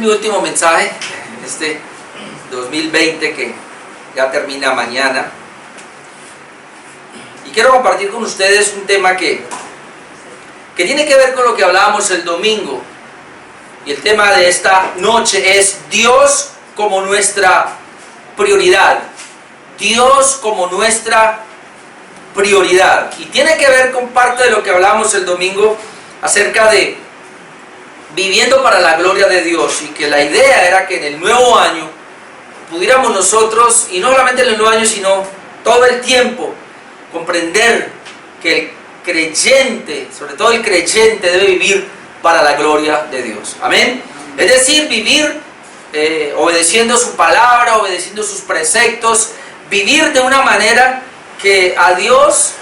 mi último mensaje, este 2020 que ya termina mañana. Y quiero compartir con ustedes un tema que tiene que ver con lo que hablábamos el domingo. Y el tema de esta noche es Dios como nuestra prioridad. Dios como nuestra prioridad. Y tiene que ver con parte de lo que hablábamos el domingo acerca de viviendo para la gloria de Dios, y que la idea era que en el nuevo año pudiéramos nosotros, y no solamente en el nuevo año, sino todo el tiempo, comprender que el creyente, sobre todo el creyente, debe vivir para la gloria de Dios. Amén. Es decir, vivir obedeciendo su palabra, obedeciendo sus preceptos, vivir de una manera que a Dios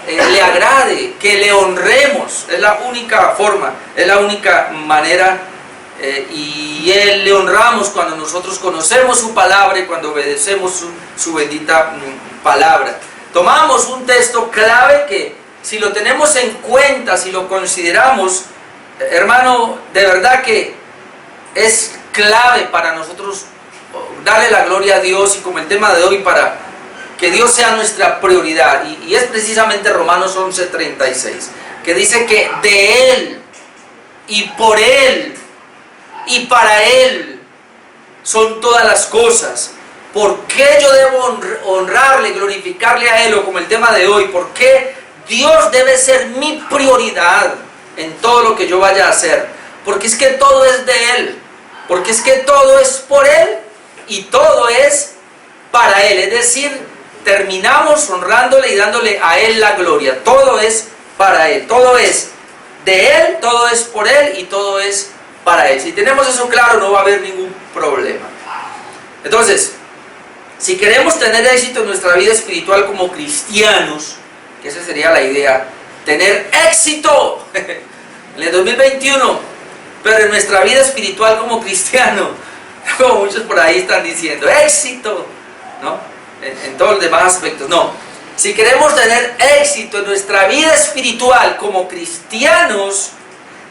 le agrade, que le honremos. Es la única forma, es la única manera, y Él le honramos cuando nosotros conocemos su palabra y cuando obedecemos su bendita palabra. Tomamos un texto clave que, si lo tenemos en cuenta, si lo consideramos, hermano, de verdad que es clave para nosotros darle la gloria a Dios, y como el tema de hoy, para que Dios sea nuestra prioridad, y es precisamente Romanos 11:36, que dice que de Él, y por Él, y para Él son todas las cosas. ¿Por qué yo debo honrarle, glorificarle a Él? O como el tema de hoy, ¿por qué Dios debe ser mi prioridad en todo lo que yo vaya a hacer? Porque es que todo es de Él, porque es que todo es por Él, y todo es para Él. Es decir, terminamos honrándole y dándole a Él la gloria. Todo es para Él, todo es de Él, todo es por Él y todo es para Él. Si tenemos eso claro, no va a haber ningún problema. Entonces, si queremos tener éxito en nuestra vida espiritual como cristianos, que esa sería la idea, tener éxito en el 2021, pero en nuestra vida espiritual como cristiano, como muchos por ahí están diciendo, éxito, ¿no? En todos los demás aspectos, no. Si queremos tener éxito en nuestra vida espiritual como cristianos,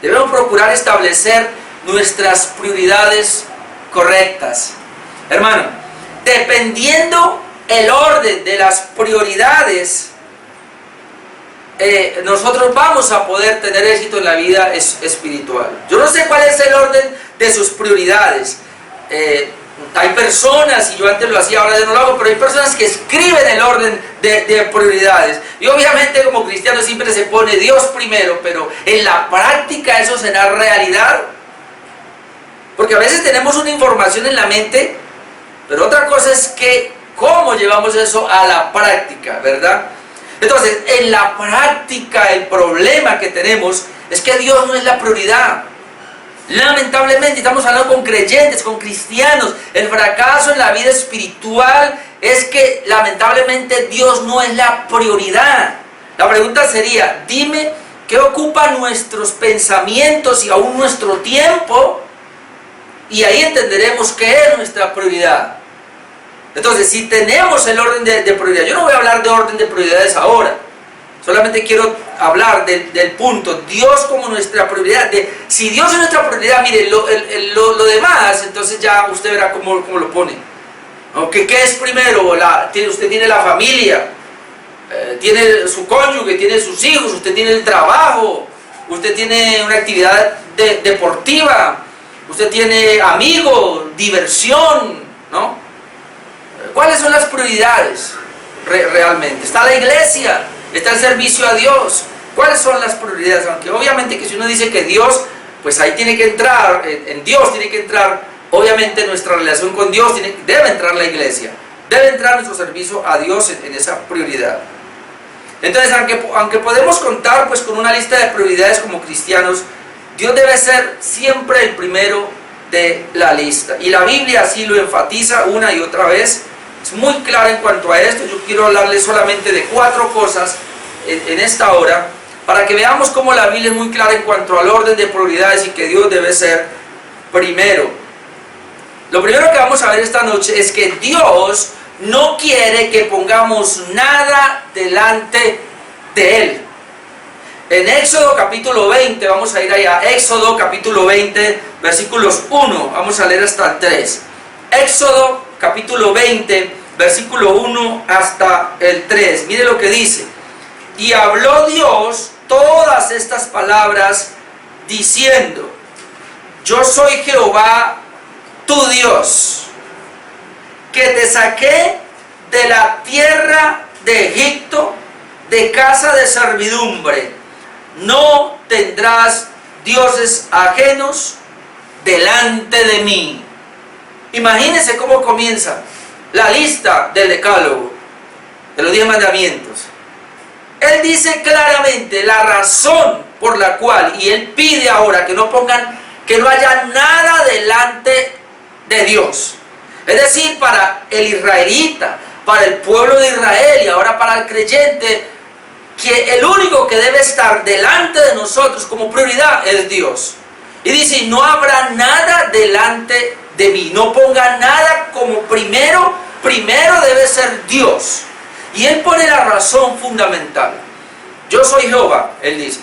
debemos procurar establecer nuestras prioridades correctas. Hermano, dependiendo el orden de las prioridades, nosotros vamos a poder tener éxito en la vida espiritual. Yo no sé cuál es el orden de sus prioridades. Hay personas, y yo antes lo hacía, ahora ya no lo hago, pero hay personas que escriben el orden de prioridades. Y obviamente como cristiano siempre se pone Dios primero, pero en la práctica eso será realidad. Porque a veces tenemos una información en la mente, pero otra cosa es que cómo llevamos eso a la práctica, ¿verdad? Entonces, en la práctica el problema que tenemos es que Dios no es la prioridad. Lamentablemente, estamos hablando con creyentes, con cristianos. El fracaso en la vida espiritual es que lamentablemente Dios no es la prioridad. La pregunta sería, dime qué ocupa nuestros pensamientos y aún nuestro tiempo, y ahí entenderemos qué es nuestra prioridad. Entonces, si tenemos el orden de prioridad, yo no voy a hablar de orden de prioridades ahora, solamente quiero hablar del punto, Dios como nuestra prioridad. Si Dios es nuestra prioridad, mire, lo demás, entonces ya usted verá cómo lo pone. ¿Qué es primero? Usted tiene la familia, tiene su cónyuge, tiene sus hijos, usted tiene el trabajo, usted tiene una actividad deportiva, usted tiene amigos, diversión, ¿no? ¿Cuáles son las prioridades realmente? Está la iglesia, está el servicio a Dios. ¿Cuáles son las prioridades? Aunque obviamente que si uno dice que Dios, pues ahí tiene que entrar, en Dios tiene que entrar, obviamente nuestra relación con Dios, debe entrar la iglesia, debe entrar nuestro servicio a Dios en esa prioridad. Entonces, aunque podemos contar pues con una lista de prioridades como cristianos, Dios debe ser siempre el primero de la lista. Y la Biblia así lo enfatiza una y otra vez. Es muy clara en cuanto a esto. Yo quiero hablarles solamente de 4 cosas en esta hora, para que veamos cómo la Biblia es muy clara en cuanto al orden de prioridades y que Dios debe ser primero. Lo primero que vamos a ver esta noche es que Dios no quiere que pongamos nada delante de Él. En Éxodo capítulo 20, vamos a ir allá, Éxodo capítulo 20, versículos 1, vamos a leer hasta el 3. Éxodo capítulo 20, versículo 1 hasta el 3, mire lo que dice. Y habló Dios todas estas palabras diciendo: yo soy Jehová tu Dios, que te saqué de la tierra de Egipto, de casa de servidumbre. No tendrás dioses ajenos delante de mí. Imagínense cómo comienza la lista del decálogo, de los 10 mandamientos. Él dice claramente la razón por la cual, y él pide ahora que no pongan, que no haya nada delante de Dios. Es decir, para el israelita, para el pueblo de Israel y ahora para el creyente, que el único que debe estar delante de nosotros como prioridad es Dios. Y dice: no habrá nada delante de mí, no ponga nada como primero debe ser Dios. Y él pone la razón fundamental. Yo soy Jehová, él dice,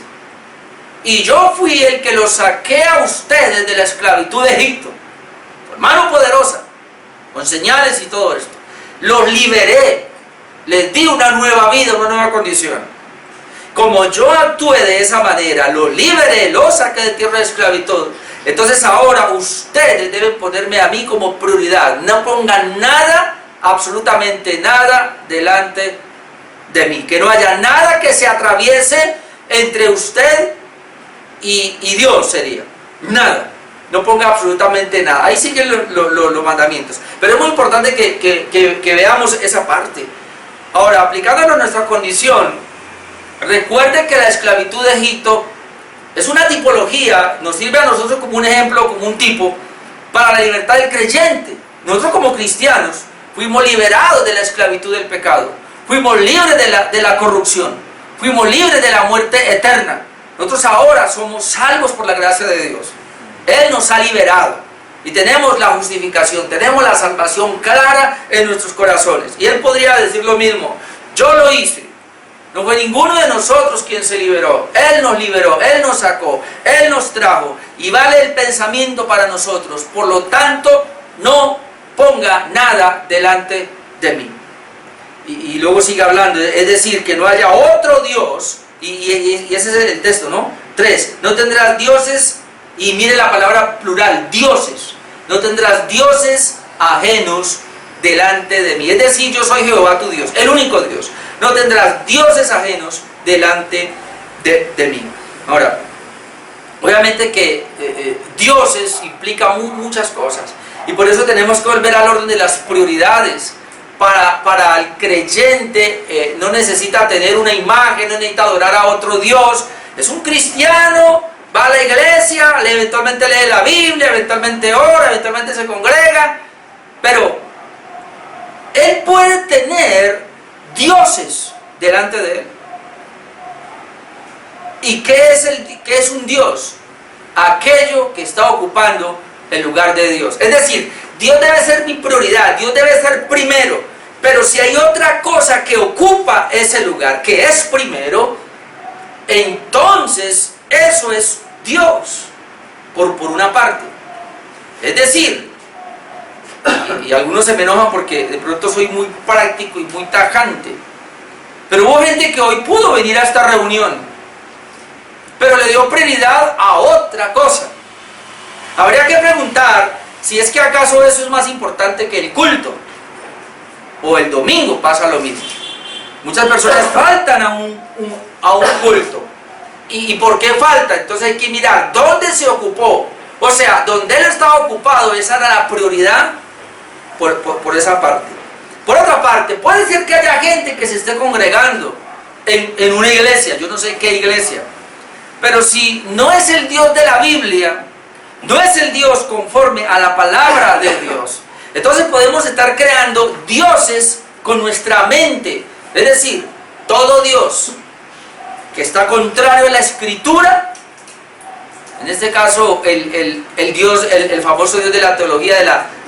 y yo fui el que los saqué a ustedes de la esclavitud de Egipto, con mano poderosa, con señales y todo esto. Los liberé, les di una nueva vida, una nueva condición. Como yo actué de esa manera, los liberé, los saqué de tierra de esclavitud, entonces ahora ustedes deben ponerme a mí como prioridad. No pongan nada, absolutamente nada, delante de mí. Que no haya nada que se atraviese entre usted y Dios, sería. Nada. No ponga absolutamente nada. Ahí siguen los mandamientos. Pero es muy importante que veamos esa parte. Ahora, aplicándolo a nuestra condición, recuerde que la esclavitud de Egipto es una tipología, nos sirve a nosotros como un ejemplo, como un tipo, para la libertad del creyente. Nosotros como cristianos fuimos liberados de la esclavitud del pecado, fuimos libres de la corrupción, fuimos libres de la muerte eterna. Nosotros ahora somos salvos por la gracia de Dios. Él nos ha liberado y tenemos la justificación, tenemos la salvación clara en nuestros corazones. Y Él podría decir lo mismo: yo lo hice. No fue ninguno de nosotros quien se liberó. Él nos liberó, Él nos sacó, Él nos trajo. Y vale el pensamiento para nosotros. Por lo tanto, no ponga nada delante de mí. Y luego sigue hablando, es decir, que no haya otro Dios. Y ese es el texto, ¿no? 3. No tendrás dioses, y mire la palabra plural, dioses. No tendrás dioses ajenos delante de mí. Es decir, yo soy Jehová tu Dios, el único Dios. No tendrás dioses ajenos delante de mí. Ahora, obviamente que dioses implica muchas cosas. Y por eso tenemos que volver al orden de las prioridades. Para el creyente no necesita tener una imagen, no necesita adorar a otro Dios. Es un cristiano, va a la iglesia, eventualmente lee la Biblia, eventualmente ora, eventualmente se congrega. Pero él puede tener dioses delante de él. ¿Y qué es un Dios? Aquello que está ocupando el lugar de Dios. Es decir, Dios debe ser mi prioridad, Dios debe ser primero. Pero si hay otra cosa que ocupa ese lugar, que es primero, entonces eso es Dios, por una parte. Es decir, y algunos se me enojan porque de pronto soy muy práctico y muy tajante, pero hubo gente que hoy pudo venir a esta reunión, pero le dio prioridad a otra cosa. Habría que preguntar si es que acaso eso es más importante que el culto, o el domingo pasa lo mismo. Muchas personas faltan a un culto. ¿Y por qué falta? Entonces hay que mirar dónde se ocupó. O sea, donde él estaba ocupado, esa era la prioridad por esa parte. Por otra parte, puede ser que haya gente que se esté congregando en una iglesia, yo no sé qué iglesia, pero si no es el Dios de la Biblia, no es el Dios conforme a la palabra de Dios, entonces podemos estar creando dioses con nuestra mente. Es decir, todo Dios que está contrario a la Escritura, en este caso el famoso Dios de la teología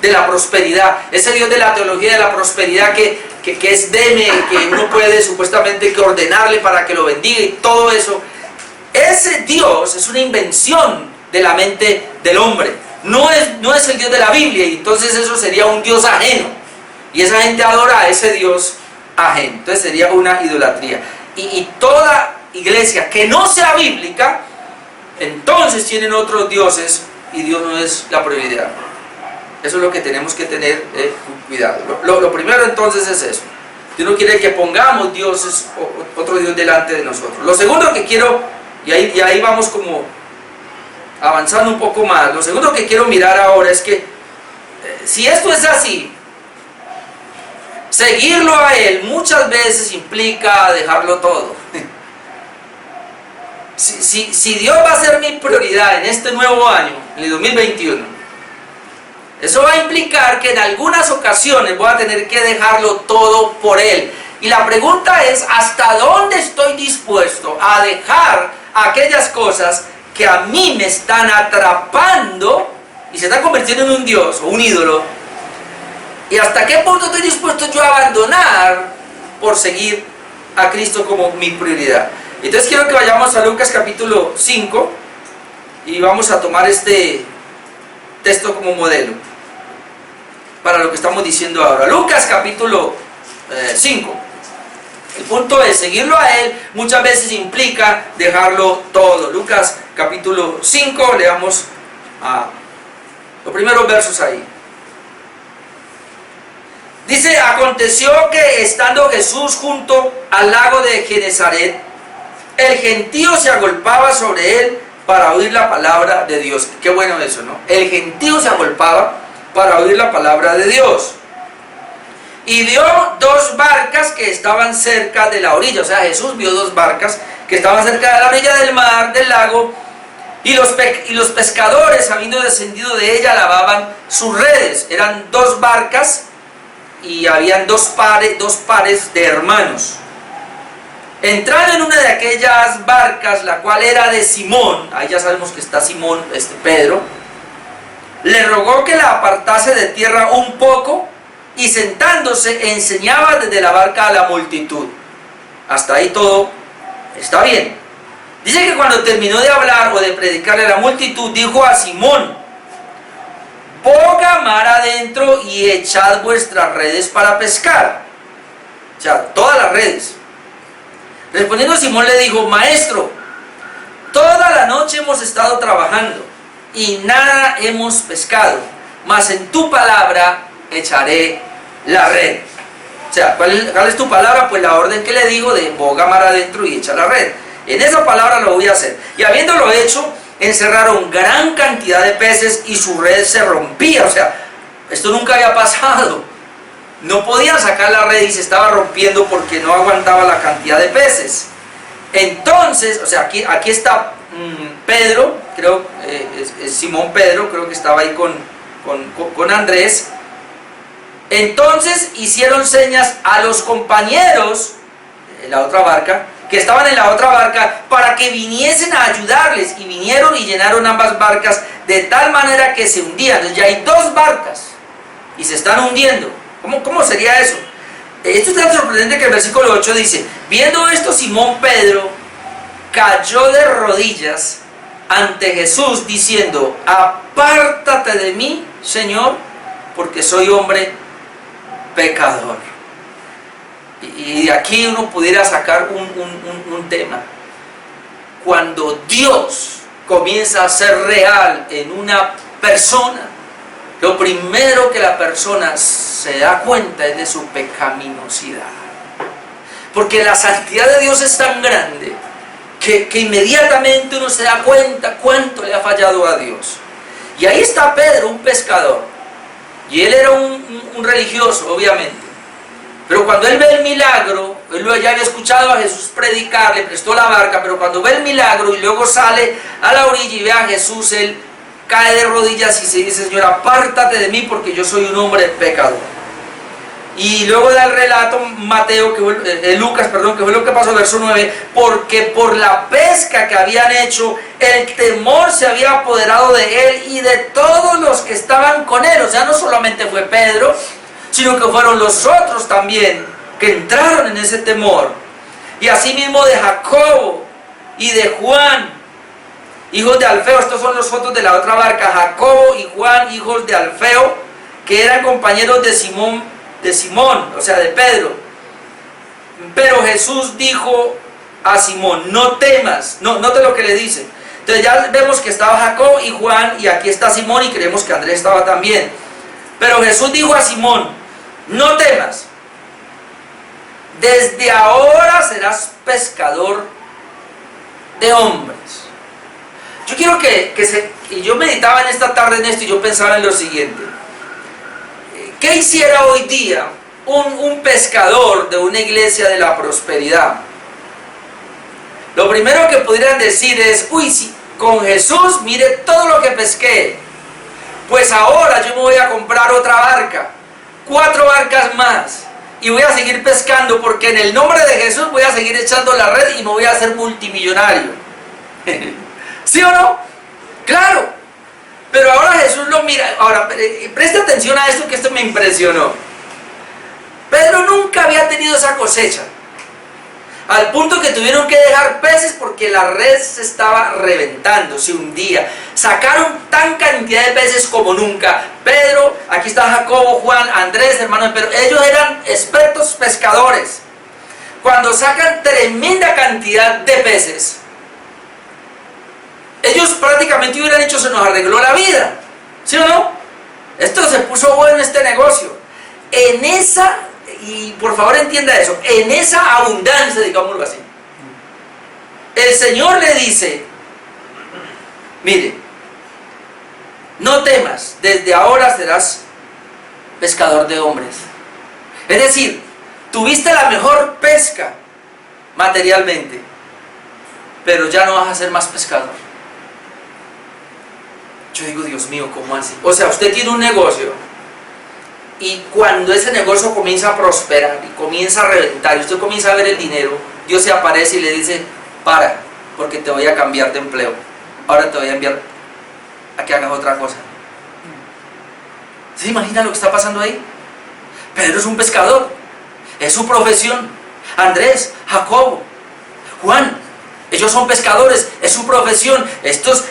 de la prosperidad, ese Dios de la teología de la prosperidad que es deme, que uno puede supuestamente que ordenarle para que lo bendiga y todo eso, ese Dios es una invención de la mente del hombre. No es el Dios de la Biblia, y entonces eso sería un Dios ajeno. Y esa gente adora a ese Dios ajeno. Entonces sería una idolatría. Y toda iglesia que no sea bíblica, entonces tienen otros dioses, y Dios no es la prioridad. Eso es lo que tenemos que tener cuidado. Lo primero entonces es eso. Dios no quiere que pongamos dioses, otro Dios delante de nosotros. Lo segundo que quiero, y ahí vamos como avanzando un poco más, lo segundo que quiero mirar ahora es que si esto es así, seguirlo a Él muchas veces implica dejarlo todo. Si Dios va a ser mi prioridad en este nuevo año, en el 2021, eso va a implicar que en algunas ocasiones voy a tener que dejarlo todo por Él. Y la pregunta es, ¿hasta dónde estoy dispuesto a dejar aquellas cosas que a mí me están atrapando y se están convirtiendo en un Dios o un ídolo? ¿Y hasta qué punto estoy dispuesto yo a abandonar por seguir a Cristo como mi prioridad? Entonces quiero que vayamos a Lucas capítulo 5 y vamos a tomar este texto como modelo para lo que estamos diciendo ahora. Lucas capítulo 5. El punto es, seguirlo a Él muchas veces implica dejarlo todo. Lucas capítulo 5, leamos los primeros versos ahí. Dice, aconteció que estando Jesús junto al lago de Genezaret, el gentío se agolpaba sobre él para oír la palabra de Dios. Qué bueno eso, ¿no? El gentío se agolpaba para oír la palabra de Dios. Y vio dos barcas que estaban cerca de la orilla. O sea, Jesús vio dos barcas que estaban cerca de la orilla del mar, del lago. Y los pescadores, habiendo descendido de ella, lavaban sus redes. Eran dos barcas y habían dos pares de hermanos. Entrando en una de aquellas barcas, la cual era de Simón, ahí ya sabemos que está Simón, Pedro, le rogó que la apartase de tierra un poco, y sentándose enseñaba desde la barca a la multitud. Hasta ahí todo está bien. Dice que cuando terminó de hablar o de predicarle a la multitud, dijo a Simón, boga mar adentro y echad vuestras redes para pescar. O sea, todas las redes. Respondiendo Simón le dijo, maestro, toda la noche hemos estado trabajando y nada hemos pescado, mas en tu palabra echaré la red. O sea, ¿cuál es tu palabra? Pues la orden que le digo de boga mar adentro y echa la red. En esa palabra lo voy a hacer. Y habiéndolo hecho, encerraron gran cantidad de peces y su red se rompía. O sea, esto nunca había pasado. No podían sacar la red y se estaba rompiendo porque no aguantaba la cantidad de peces. Entonces, o sea, aquí está Pedro, creo, es Simón Pedro, creo que estaba ahí con Andrés. Entonces hicieron señas a los compañeros en la otra barca, que estaban en la otra barca, para que viniesen a ayudarles, y vinieron y llenaron ambas barcas de tal manera que se hundían. Entonces ya hay dos barcas y se están hundiendo. ¿Cómo sería eso? Esto es tan sorprendente que el versículo 8 dice, viendo esto Simón Pedro cayó de rodillas ante Jesús diciendo, apártate de mí, Señor, porque soy hombre pecador. Y de aquí uno pudiera sacar un tema. Cuando Dios comienza a ser real en una persona, lo primero que la persona se da cuenta es de su pecaminosidad. Porque la santidad de Dios es tan grande que inmediatamente uno se da cuenta cuánto le ha fallado a Dios. Y ahí está Pedro, un pescador. Y él era un religioso, obviamente. Pero cuando él ve el milagro, él ya había escuchado a Jesús predicar, le prestó la barca, pero cuando ve el milagro y luego sale a la orilla y ve a Jesús, él cae de rodillas y se dice, Señor, apártate de mí porque yo soy un hombre pecador. Y luego da el relato Lucas, que fue lo que pasó, verso 9, porque por la pesca que habían hecho, el temor se había apoderado de él y de todos los que estaban con él. O sea, no solamente fue Pedro, sino que fueron los otros también que entraron en ese temor. Y asimismo de Jacobo, y de Juan, hijos de Alfeo. Estos son los fotos de la otra barca. Jacobo y Juan, hijos de Alfeo, que eran compañeros de Simón, o sea, de Pedro. Pero Jesús dijo a Simón: no temas. Note lo que le dice. Entonces ya vemos que estaba Jacob y Juan, y aquí está Simón, y creemos que Andrés estaba también. Pero Jesús dijo a Simón: no temas, desde ahora serás pescador de hombres. Yo quiero y yo meditaba en esta tarde en esto, y yo pensaba en lo siguiente: ¿qué hiciera hoy día un pescador de una iglesia de la prosperidad? Lo primero que pudieran decir es: uy, sí, con Jesús, mire todo lo que pesqué. Pues ahora yo me voy a comprar otra barca, 4 barcas más, y voy a seguir pescando, porque en el nombre de Jesús voy a seguir echando la red y me voy a hacer multimillonario. ¿Sí o no? Claro. Pero ahora Jesús lo mira. Ahora, preste atención a esto, que esto me impresionó. Pedro nunca había tenido esa cosecha, al punto que tuvieron que dejar peces porque la red se estaba reventando, se hundía. Sacaron tan cantidad de peces como nunca. Pedro, aquí está Jacobo, Juan, Andrés, hermano de Pedro. Ellos eran expertos pescadores. Cuando sacan tremenda cantidad de peces, ellos prácticamente hubieran dicho: se nos arregló la vida. ¿Sí o no? Esto se puso bueno, este negocio. En esa... Y por favor entienda eso, en esa abundancia, digámoslo así, el Señor le dice: mire, no temas, desde ahora serás pescador de hombres. Es decir, tuviste la mejor pesca materialmente, pero ya no vas a ser más pescador. Yo digo: Dios mío, ¿cómo así? O sea, usted tiene un negocio, y cuando ese negocio comienza a prosperar y comienza a reventar y usted comienza a ver el dinero, Dios se aparece y le dice: para, porque te voy a cambiar de empleo. Ahora te voy a enviar a que hagas otra cosa. ¿Se imagina lo que está pasando ahí? Pedro es un pescador, es su profesión. Andrés, Jacobo, Juan, ellos son pescadores, es su profesión. Estos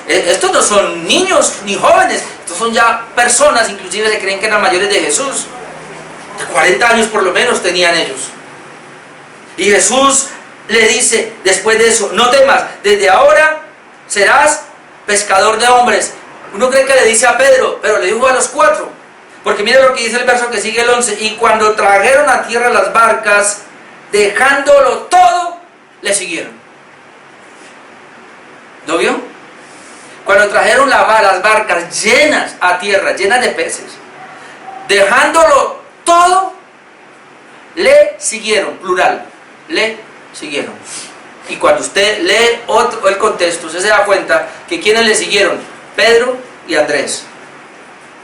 no son niños ni jóvenes, estos son ya personas, inclusive se creen que eran mayores de Jesús. De 40 años por lo menos tenían ellos. Y Jesús le dice después de eso: no temas, desde ahora serás pescador de hombres. Uno cree que le dice a Pedro, pero le dijo a los 4. Porque mira lo que dice el verso que sigue, el 11. Y cuando trajeron a tierra las barcas, dejándolo todo, le siguieron. ¿Lo vio? Cuando trajeron las barcas llenas a tierra, llenas de peces, dejándolo todo, le siguieron, plural, le siguieron. Y cuando usted lee el contexto, usted se da cuenta que quienes le siguieron: Pedro y Andrés,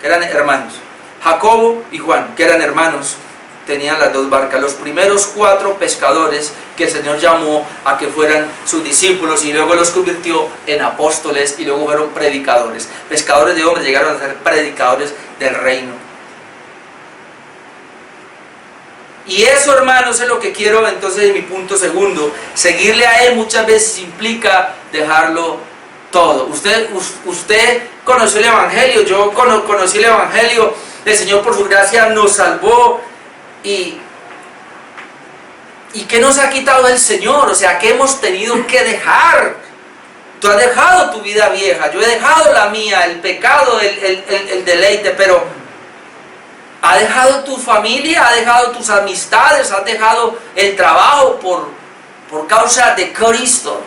que eran hermanos; Jacobo y Juan, que eran hermanos, tenían las 2 barcas. Los primeros 4 pescadores que el Señor llamó a que fueran sus discípulos, y luego los convirtió en apóstoles, y luego fueron predicadores. Pescadores de hombres llegaron a ser predicadores del reino. Y eso, hermanos, es lo que quiero entonces en mi punto segundo. Seguirle a Él muchas veces implica dejarlo todo. Usted conoció el Evangelio, yo conocí el Evangelio. El Señor por su gracia nos salvó. ¿Y qué nos ha quitado el Señor? O sea, ¿qué hemos tenido que dejar? Tú has dejado tu vida vieja, yo he dejado la mía, el pecado, el deleite, pero ¿ha dejado tu familia? ¿Ha dejado tus amistades? ¿Has dejado el trabajo por causa de Cristo?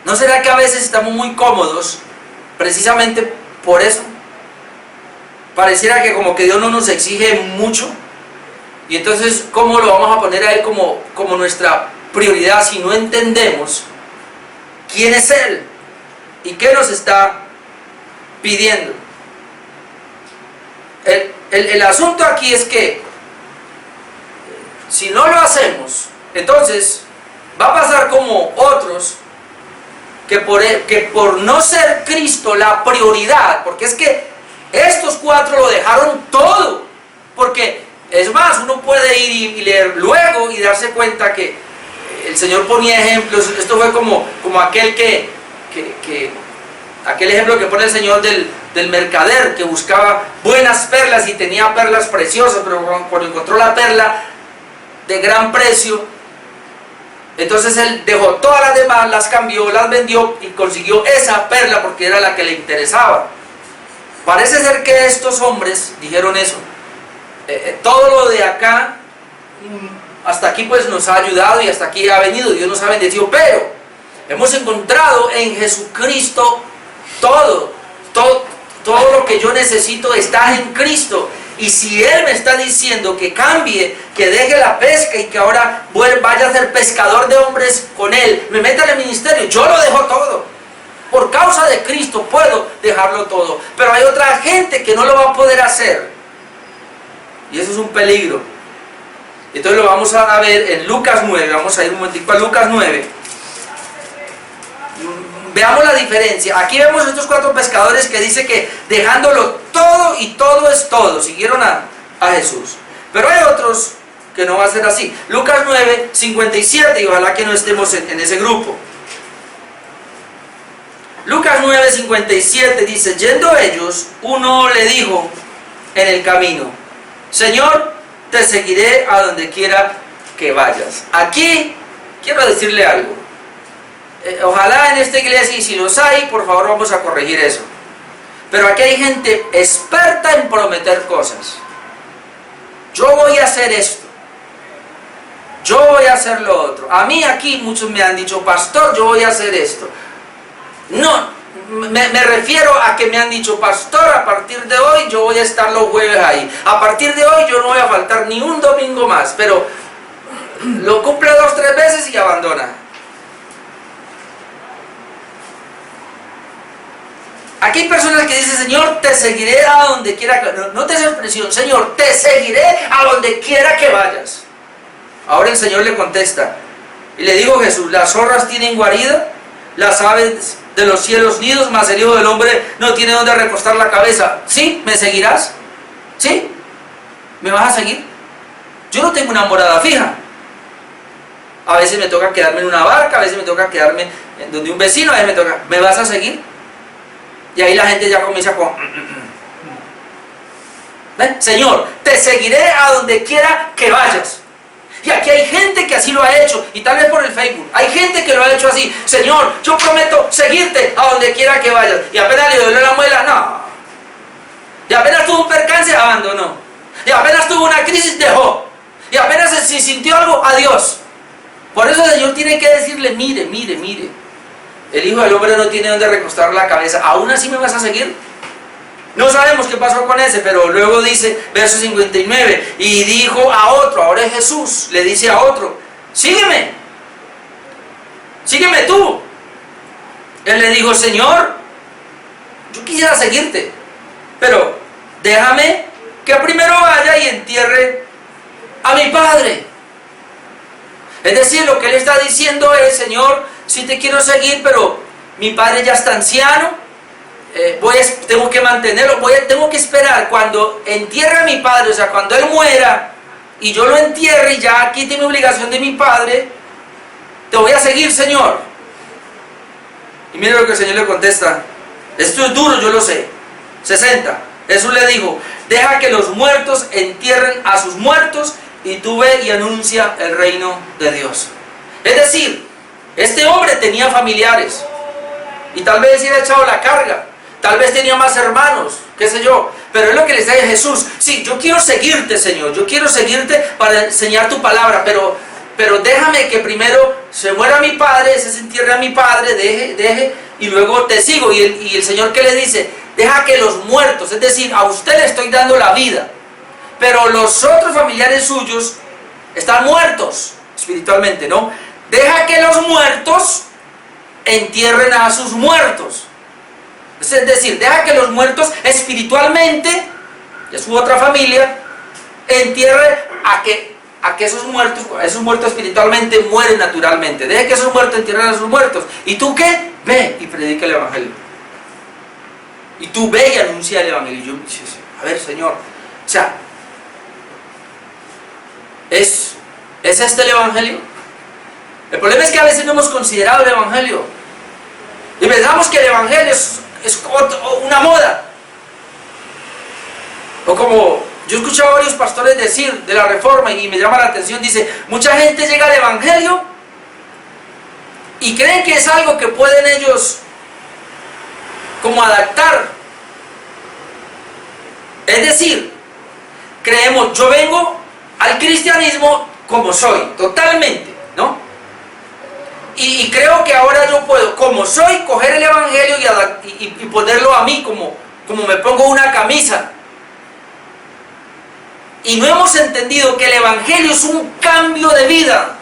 ¿No será que a veces estamos muy cómodos precisamente por eso? Pareciera que como que Dios no nos exige mucho, y entonces ¿cómo lo vamos a poner a Él como nuestra prioridad si no entendemos quién es Él y qué nos está pidiendo? El asunto aquí es que si no lo hacemos, entonces va a pasar como otros que por no ser Cristo la prioridad, porque es que estos 4 lo dejaron todo, porque es más, uno puede ir y leer luego y darse cuenta que el el Señor ponía ejemplos. Esto fue como aquel aquel ejemplo que pone el Señor del mercader que buscaba buenas perlas y tenía perlas preciosas, pero cuando encontró la perla de gran precio, entonces él dejó todas las demás, las cambió, las vendió y consiguió esa perla porque era la que le interesaba. Parece ser que estos hombres dijeron eso. Todo lo de acá, hasta aquí pues nos ha ayudado y hasta aquí ha venido, Dios nos ha bendecido, pero hemos encontrado en Jesucristo todo lo que yo necesito está en Cristo. Y si Él me está diciendo que cambie, que deje la pesca y que ahora vaya a ser pescador de hombres con Él, me meta en el ministerio, yo lo dejo todo. Por causa de Cristo puedo dejarlo todo. Pero hay otra gente que no lo va a poder hacer. Y eso es un peligro. Entonces lo vamos a ver en Lucas 9. Vamos a ir un momentico a Lucas 9. Veamos la diferencia. Aquí vemos estos 4 pescadores que dice que dejándolo todo y todo es todo, siguieron a Jesús. Pero hay otros que no va a ser así. Lucas 9, 57, y ojalá que no estemos en ese grupo. Lucas 9, 57 dice: yendo ellos, uno le dijo en el camino: Señor, te seguiré a donde quiera que vayas. Aquí quiero decirle algo. Ojalá en esta iglesia, y si los hay, por favor vamos a corregir eso. Pero aquí hay gente experta en prometer cosas. Yo voy a hacer esto, yo voy a hacer lo otro. A mí aquí muchos me han dicho: pastor, yo voy a hacer esto. No, me refiero a que me han dicho: pastor, a partir de hoy yo voy a estar los jueves ahí. A partir de hoy yo no voy a faltar ni un domingo más. Pero lo cumple 2 o 3 veces y abandona. Aquí hay personas que dicen: Señor, te seguiré a donde quiera que... No te esa expresión: Señor, te seguiré a donde quiera que vayas. Ahora el Señor le contesta y le dijo Jesús: las zorras tienen guarida, las aves de los cielos nidos, mas el Hijo del Hombre no tiene donde recostar la cabeza. ¿Sí? ¿Me seguirás? ¿Sí? ¿Me vas a seguir? Yo no tengo una morada fija. A veces me toca quedarme en una barca, a veces me toca quedarme donde un vecino, a veces me toca... ¿Me vas a seguir? Y ahí la gente ya comienza con... ¿Ven? Señor, te seguiré a donde quiera que vayas. Y aquí hay gente que así lo ha hecho, y tal vez por el Facebook, hay gente que lo ha hecho así: Señor, yo prometo seguirte a donde quiera que vayas. Y apenas le duele la muela, no. Y apenas tuvo un percance, abandonó. Y apenas tuvo una crisis, dejó. Y apenas se sintió algo, adiós. Por eso el Señor tiene que decirle: mire, mire, mire, el Hijo del Hombre no tiene donde recostar la cabeza. ¿Aún así me vas a seguir? No sabemos qué pasó con ese, pero luego dice, verso 59, y dijo a otro, ahora es Jesús, le dice a otro: sígueme, sígueme tú. Él le dijo: Señor, yo quisiera seguirte, pero déjame que primero vaya y entierre a mi padre. Es decir, lo que él está diciendo es: Señor, sí te quiero seguir, pero mi padre ya está anciano, tengo que mantenerlo, tengo que esperar cuando entierre a mi padre, o sea, cuando él muera y yo lo entierre y ya quite mi obligación de mi padre, te voy a seguir, Señor. Y mire lo que el Señor le contesta. Esto es duro, yo lo sé. 60. Jesús le dijo: deja que los muertos entierren a sus muertos, y tú ve y anuncia el reino de Dios. Es decir, este hombre tenía familiares, y tal vez se había echado la carga, tal vez tenía más hermanos, qué sé yo, pero es lo que les dice Jesús: sí, yo quiero seguirte, Señor, yo quiero seguirte para enseñar tu palabra, pero déjame que primero se muera mi padre, se entierre a mi padre, deje, y luego te sigo. Y el Señor, ¿qué le dice? Deja que los muertos, es decir, a usted le estoy dando la vida, pero los otros familiares suyos están muertos espiritualmente, ¿no? Deja que los muertos entierren a sus muertos. Es decir, deja que los muertos espiritualmente, de su otra familia, entierren a que esos muertos espiritualmente mueren naturalmente. Deja que esos muertos entierren a sus muertos. ¿Y tú qué? Ve y predica el Evangelio. Y tú ve y anuncia el Evangelio. Y yo, a ver, Señor, o sea, ¿es este el Evangelio? El problema es que a veces no hemos considerado el Evangelio. Y pensamos que el Evangelio es una moda. O como yo he escuchado a varios pastores decir de la Reforma y me llama la atención, dice, mucha gente llega al Evangelio y creen que es algo que pueden ellos como adaptar. Es decir, creemos, yo vengo al cristianismo como soy, totalmente, ¿no? Y creo que ahora yo puedo, como soy, coger el Evangelio y ponerlo a mí como me pongo una camisa. Y no hemos entendido que el Evangelio es un cambio de vida.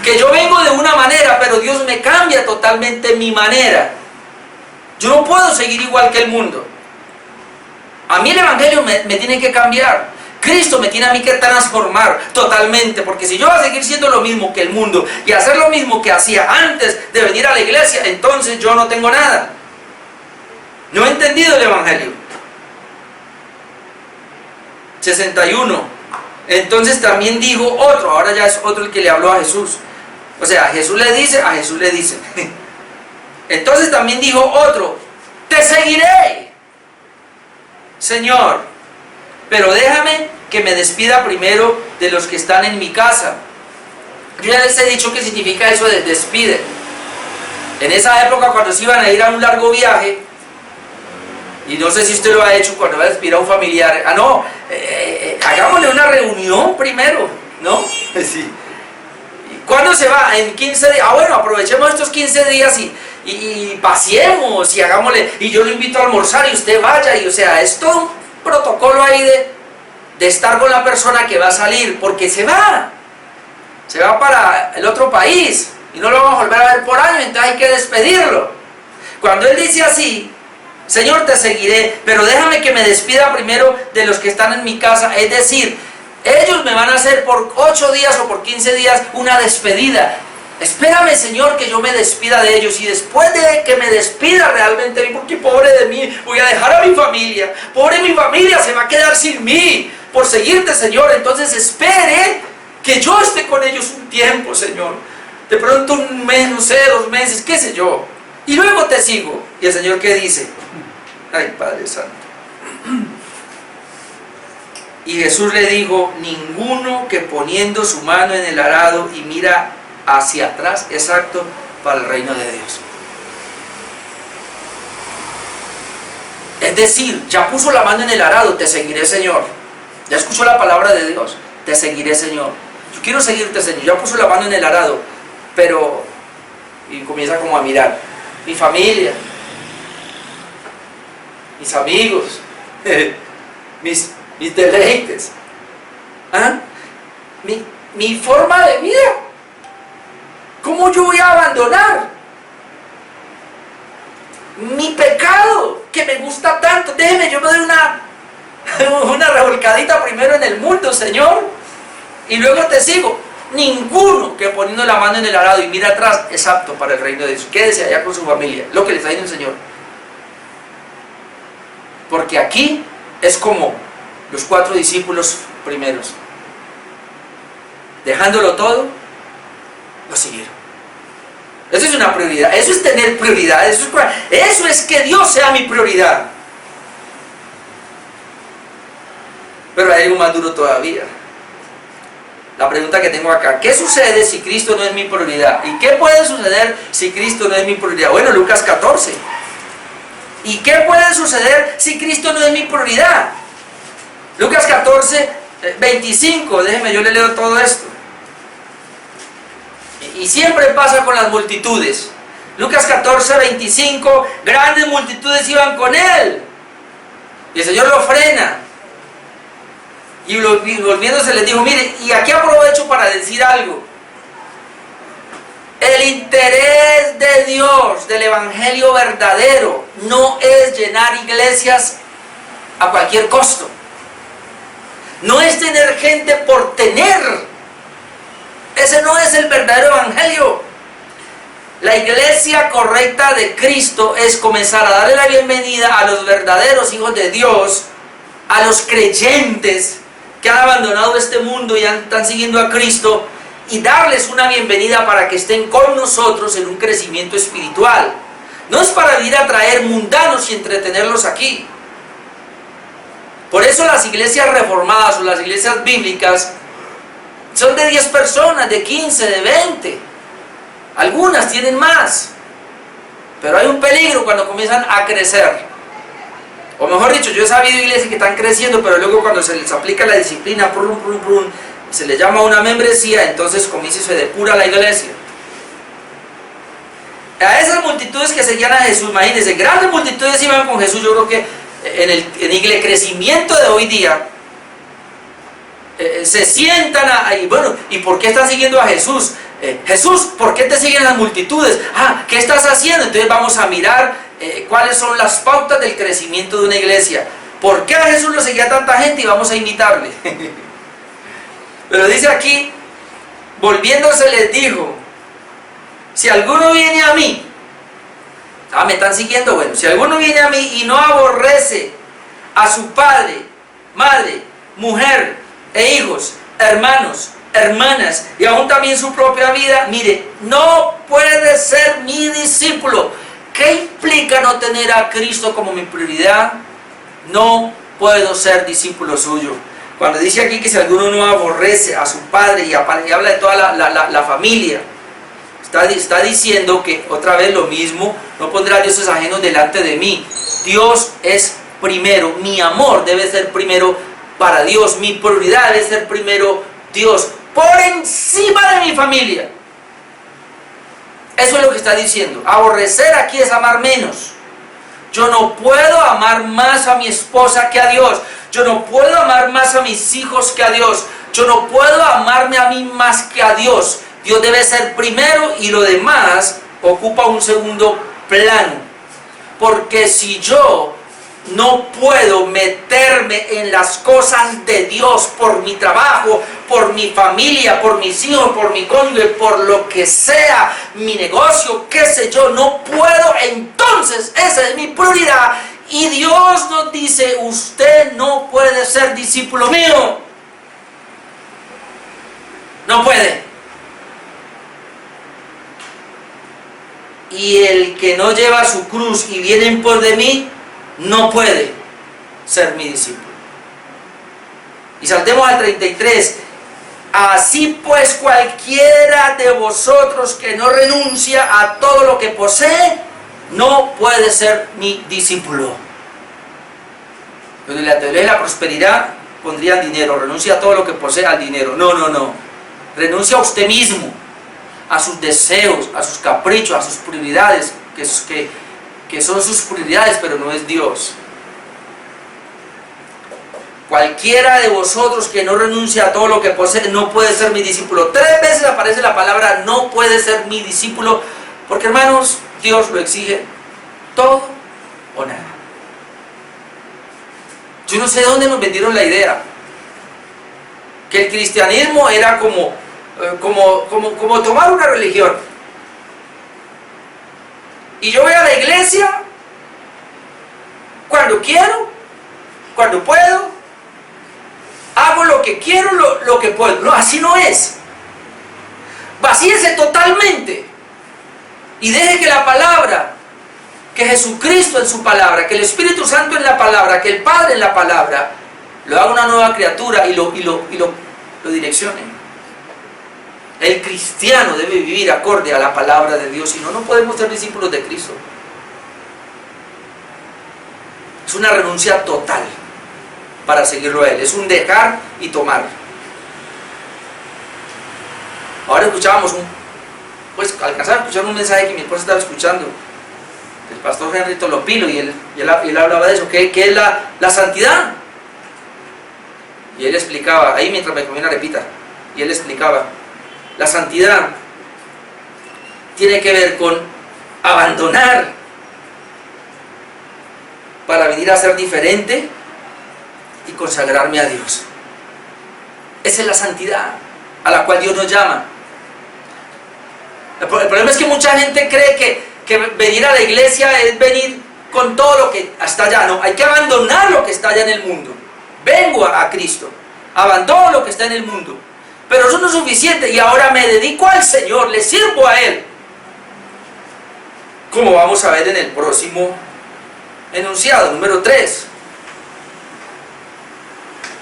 Que yo vengo de una manera, pero Dios me cambia totalmente mi manera. Yo no puedo seguir igual que el mundo. A mí el Evangelio me tiene que cambiar. Cristo me tiene a mí que transformar totalmente, porque si yo voy a seguir siendo lo mismo que el mundo y hacer lo mismo que hacía antes de venir a la iglesia, entonces yo no tengo nada. No he entendido el Evangelio. 61. Entonces también dijo otro, ahora ya es otro el que le habló a Jesús. O sea, Jesús le dice, a Jesús le dice. Entonces también dijo otro, te seguiré, Señor, pero déjame que me despida primero de los que están en mi casa. Yo ya les he dicho qué significa eso de despide. En esa época, cuando se iban a ir a un largo viaje, y no sé si usted lo ha hecho cuando va a despedir a un familiar, hagámosle una reunión primero, ¿no? Sí. ¿Cuándo se va? En 15 días. Bueno, aprovechemos estos 15 días y paseemos y hagámosle, y yo lo invito a almorzar y usted vaya, y o sea, es todo un protocolo ahí de estar con la persona que va a salir, porque se va para el otro país y no lo vamos a volver a ver por años, entonces hay que despedirlo. Cuando él dice así, Señor, te seguiré, pero déjame que me despida primero de los que están en mi casa, es decir, ellos me van a hacer por 8 días o por 15 días una despedida. Espérame, Señor, que yo me despida de ellos, y después de que me despida realmente, porque pobre de mí, voy a dejar a mi familia, pobre mi familia se va a quedar sin mí por seguirte, Señor. Entonces espere que yo esté con ellos un tiempo, Señor, de pronto un mes, no sé, 2 meses, qué sé yo, y luego te sigo. Y el Señor, ¿qué dice? Ay, Padre Santo. Y Jesús le dijo, ninguno que poniendo su mano en el arado y mira hacia atrás es apto para el reino de Dios. Es decir, ya puso la mano en el arado, te seguiré, Señor. Ya escuchó la palabra de Dios, te seguiré, Señor. Yo quiero seguirte, Señor. Ya puso la mano en el arado, pero... y comienza como a mirar. Mi familia, mis amigos, mis deleites, ¿ah? mi forma de vida. ¿Cómo yo voy a abandonar mi pecado que me gusta tanto? Déjeme, yo me doy una revolcadita primero en el mundo, Señor, y luego te sigo. Ninguno que poniendo la mano en el arado y mira atrás es apto para el reino de Dios. Quédese allá con su familia, lo que le está diciendo el Señor. Porque aquí es como los 4 discípulos primeros. Dejándolo todo, lo siguieron. Eso es una prioridad, eso es tener prioridad, eso es que Dios sea mi prioridad. Pero hay algo más duro todavía. La pregunta que tengo acá, ¿qué sucede si Cristo no es mi prioridad? ¿Y qué puede suceder si Cristo no es mi prioridad? Bueno, Lucas 14. ¿Y qué puede suceder si Cristo no es mi prioridad? Lucas 14, 25, déjeme, yo le leo todo esto. Y siempre pasa con las multitudes. Lucas 14, 25, grandes multitudes iban con él. Y el Señor lo frena. Y volviéndose les dijo, mire, y aquí aprovecho para decir algo. El interés de Dios, del evangelio verdadero, no es llenar iglesias a cualquier costo. No es tener gente por tener. Ese no es el verdadero evangelio. La iglesia correcta de Cristo es comenzar a darle la bienvenida a los verdaderos hijos de Dios, a los creyentes que han abandonado este mundo y están siguiendo a Cristo, y darles una bienvenida para que estén con nosotros en un crecimiento espiritual. No es para venir a traer mundanos y entretenerlos aquí. Por eso las iglesias reformadas o las iglesias bíblicas son de 10 personas, de 15, de 20. Algunas tienen más. Pero hay un peligro cuando comienzan a crecer. O mejor dicho, yo he sabido iglesias que están creciendo, pero luego cuando se les aplica la disciplina, se les llama una membresía, entonces comienza y se depura la iglesia. A esas multitudes que seguían a Jesús, imagínense, grandes multitudes iban con Jesús. Yo creo que en el crecimiento de hoy día, se sientan ahí, bueno, ¿y por qué están siguiendo a Jesús? Jesús, ¿por qué te siguen las multitudes? ¿Qué estás haciendo? Entonces vamos a mirar cuáles son las pautas del crecimiento de una iglesia. ¿Por qué a Jesús lo seguía tanta gente? Y vamos a imitarle. Pero dice aquí, volviéndose les dijo, si alguno viene a mí, me están siguiendo, bueno, si alguno viene a mí y no aborrece a su padre, madre, mujer e hijos, hermanos, hermanas, y aún también su propia vida, mire, no puede ser mi discípulo. ¿Qué implica no tener a Cristo como mi prioridad? No puedo ser discípulo suyo. Cuando dice aquí que si alguno no aborrece a su padre y habla de toda la familia, está diciendo que otra vez lo mismo, no pondrá dioses ajenos delante de mí. Dios es primero, mi amor debe ser primero para Dios, mi prioridad debe ser primero Dios, por encima de mi familia. Eso es lo que está diciendo. Aborrecer aquí es amar menos. Yo no puedo amar más a mi esposa que a Dios. Yo no puedo amar más a mis hijos que a Dios. Yo no puedo amarme a mí más que a Dios. Dios debe ser primero y lo demás ocupa un segundo plano. Porque si yo no puedo meterme en las cosas de Dios por mi trabajo, por mi familia, por mis hijos, por mi cónyuge, por lo que sea, mi negocio, qué sé yo, no puedo, entonces esa es mi prioridad. Y Dios nos dice, usted no puede ser discípulo mío. No puede. Y el que no lleva su cruz y viene en pos de mí, no puede ser mi discípulo. Y saltemos al 33. Así pues, cualquiera de vosotros que no renuncia a todo lo que posee, no puede ser mi discípulo. Pero en la teoría de la prosperidad pondría dinero, renuncia a todo lo que posee al dinero. No. Renuncia a usted mismo, a sus deseos, a sus caprichos, a sus prioridades, que son sus prioridades, pero no es Dios. Cualquiera de vosotros que no renuncia a todo lo que posee no puede ser mi discípulo. 3 veces aparece la palabra no puede ser mi discípulo, porque hermanos, Dios lo exige todo o nada. Yo no sé de dónde nos vendieron la idea que el cristianismo era como tomar una religión. Y yo voy a la iglesia cuando quiero, cuando puedo, hago lo que quiero, lo que puedo. No, así no es. Vacíese totalmente y deje que la palabra, que Jesucristo en su palabra, que el Espíritu Santo en la palabra, que el Padre en la palabra, lo haga una nueva criatura y lo direccione. El cristiano debe vivir acorde a la palabra de Dios, si no, no podemos ser discípulos de Cristo. Es una renuncia total para seguirlo a Él, es un dejar y tomar. Ahora escuchábamos alcanzaba a escuchar un mensaje que mi esposa estaba escuchando, del pastor Henry Tolopilo, y él hablaba de eso, que es la santidad. Y él explicaba, ahí mientras me comía una arepita, y él explicaba, la santidad tiene que ver con abandonar para venir a ser diferente y consagrarme a Dios. Esa es la santidad a la cual Dios nos llama. El problema es que mucha gente cree que venir a la iglesia es venir con todo lo que está allá. No, hay que abandonar lo que está allá en el mundo. Vengo a Cristo, abandono lo que está en el mundo Pero eso no es suficiente y ahora me dedico al Señor, le sirvo a Él. Como vamos a ver en el próximo enunciado, número 3.